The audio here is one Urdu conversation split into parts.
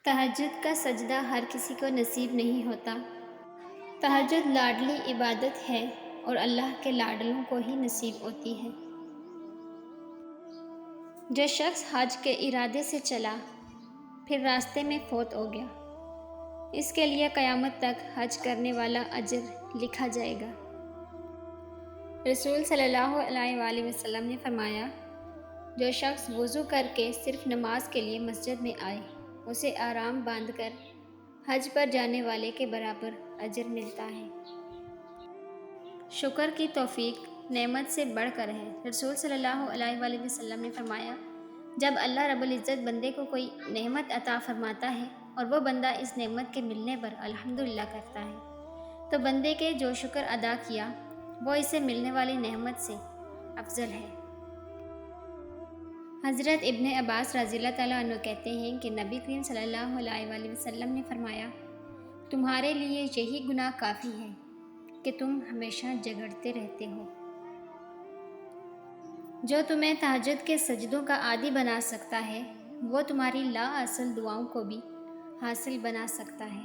تہجد کا سجدہ ہر کسی کو نصیب نہیں ہوتا۔ تہجد لاڈلی عبادت ہے اور اللہ کے لاڈلوں کو ہی نصیب ہوتی ہے۔ جو شخص حج کے ارادے سے چلا پھر راستے میں فوت ہو گیا، اس کے لیے قیامت تک حج کرنے والا اجر لکھا جائے گا۔ رسول صلی اللہ علیہ وآلہ وسلم نے فرمایا، جو شخص وضو کر کے صرف نماز کے لیے مسجد میں آئے، اسے احرام باندھ کر حج پر جانے والے کے برابر اجر ملتا ہے۔ شکر کی توفیق نعمت سے بڑھ کر ہے۔ رسول صلی اللہ علیہ وآلہ وسلم نے فرمایا، جب اللہ رب العزت بندے کو کوئی نعمت عطا فرماتا ہے اور وہ بندہ اس نعمت کے ملنے پر الحمدللہ کرتا ہے، تو بندے کے جو شکر ادا کیا وہ اسے ملنے والی نعمت سے افضل ہے۔ حضرت ابن عباس رضی اللہ تعالیٰ عنہ کہتے ہیں کہ نبی کریم صلی اللہ علیہ وآلہ وسلم نے فرمایا، تمہارے لیے یہی گناہ کافی ہے کہ تم ہمیشہ جھگڑتے رہتے ہو۔ جو تمہیں تہجد کے سجدوں کا عادی بنا سکتا ہے، وہ تمہاری لا اصل دعاؤں کو بھی حاصل بنا سکتا ہے۔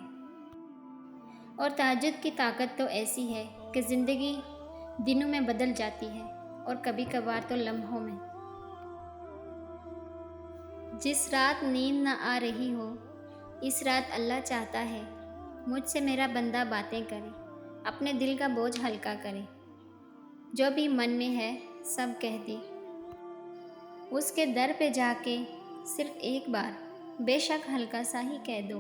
اور تہجد کی طاقت تو ایسی ہے کہ زندگی دنوں میں بدل جاتی ہے اور کبھی کبھار تو لمحوں میں۔ جس رات نیند نہ آ رہی ہو، اس رات اللہ چاہتا ہے مجھ سے میرا بندہ باتیں کرے، اپنے دل کا بوجھ ہلکا کرے، جو بھی من میں ہے سب کہہ دے۔ اس کے در پہ جا کے صرف ایک بار بے شک ہلکا سا ہی کہہ دو،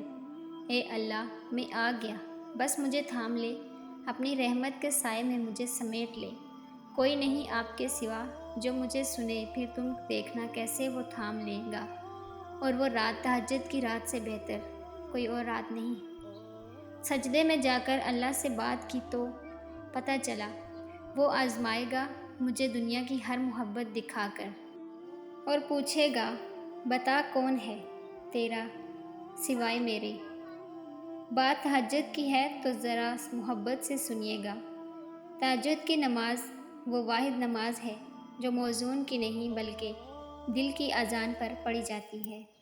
اے اللہ میں آ گیا، بس مجھے تھام لے، اپنی رحمت کے سائے میں مجھے سمیٹ لے، کوئی نہیں آپ کے سوا جو مجھے سنے، پھر تم دیکھنا کیسے وہ تھام لے گا۔ اور وہ رات تہجد کی رات سے بہتر کوئی اور رات نہیں۔ سجدے میں جا کر اللہ سے بات کی تو پتہ چلا وہ آزمائے گا مجھے دنیا کی ہر محبت دکھا کر، اور پوچھے گا بتا کون ہے تیرا سوائے میرے۔ بات تہجد کی ہے تو ذرا محبت سے سنیے گا۔ تہجد کی نماز وہ واحد نماز ہے جو موزون کی نہیں بلکہ دل کی اذان پر پڑھی جاتی ہے۔